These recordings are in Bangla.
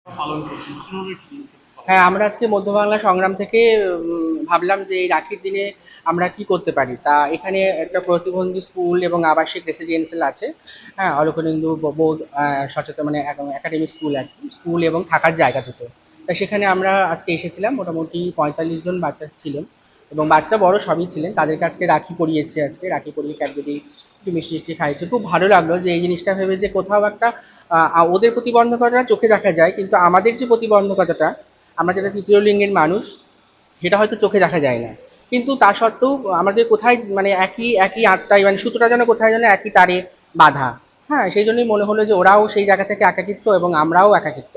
পালন করছেন কিভাবে কি? হ্যাঁ, আমরা আজকে মধ্য বাংলা সংগ্রাম থেকে ভাবলাম যে এই রাখির দিনে আমরা কি করতে পারি। তা এখানে একটা প্রতিবন্ধী স্কুল এবং আবাসিক রেসিডেন্সিয়াল আছে। হ্যাঁ, অলকনন্দু বৌদ্ধ সচেতন মানে একাডেমি স্কুল আর কি, স্কুল এবং থাকার জায়গা দুটো। তা সেখানে আমরা আজকে এসেছিলাম, মোটামুটি 45 জন বাচ্চা ছিলেন এবং বাচ্চা বড় সবই ছিলেন। তাদেরকে আজকে রাখি পরিয়েছে, আজকে রাখি পরিয়ে ক্যাডবেরি একটু মিষ্টি টিষ্টি খাইয়েছে। খুব ভালো লাগলো যে এই জিনিসটা ভেবে যে কোথাও একটা ওদের প্রতিবন্ধকতা চোখে দেখা যায়, কিন্তু আমাদের যে প্রতিবন্ধকতাটা, আমরা যারা তৃতীয় লিঙ্গের মানুষ, সেটা হয়তো চোখে দেখা যায় না। কিন্তু তা সত্ত্বেও আমাদের কোথায় মানে একই একই আত্মায় মানে সুতোটা যেন কোথায় যেন একই তারে বাঁধা। হ্যাঁ, সেই জন্যই মনে হলো যে ওরাও সেই জায়গা থেকে একাকিত্ব এবং আমরাও একাকিত্ব।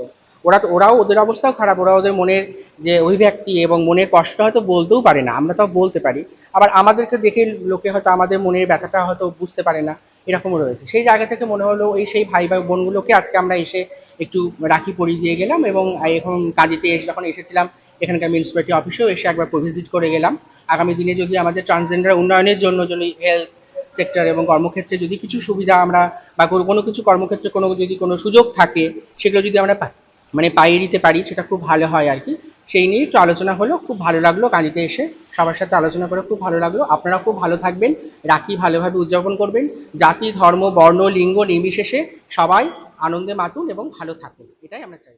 ওরাও ওদের অবস্থাও খারাপ, ওরা ওদের মনের যে অভিব্যক্তি এবং মনের কষ্ট হয়তো বলতেও পারে না, আমরা তাও বলতে পারি। আবার আমাদেরকে দেখে লোকে হয়তো আমাদের মনের ব্যথাটা হয়তো বুঝতে পারে না, এরকমও রয়েছে। সেই জায়গা থেকে মনে হলো এই সেই ভাই ভাই বোনগুলোকে আজকে আমরা এসে একটু রাখি পরিয়ে দিয়ে গেলাম। এবং এখন কাজেতে যখন এসেছিলাম এখানকার মিউনিসিপ্যালিটি অফিসেও এসে একবার ভিজিট করে গেলাম। আগামী দিনে যদি আমাদের ট্রান্সজেন্ডার উন্নয়নের জন্য যদি হেলথ সেক্টর এবং কর্মক্ষেত্রে যদি কিছু সুবিধা আমরা বা কোনো কিছু কর্মক্ষেত্রে যদি কোনো সুযোগ থাকে, সেগুলো যদি আমরা মানে পাইয়ে দিতে পারি, সেটা খুব ভালো হয় আর কি। সেই নিয়ে একটু আলোচনা হলো, খুব ভালো লাগলো কাজীতে এসে সবার সাথে আলোচনা করে খুব ভালো লাগলো। আপনারা খুব ভালো থাকবেন, রাখি ভালোভাবে উদযাপন করবেন। জাতি, ধর্ম, বর্ণ, লিঙ্গ নির্বিশেষে সবাই আনন্দে মাতুন এবং ভালো থাকুন, এটাই আমরা চাই।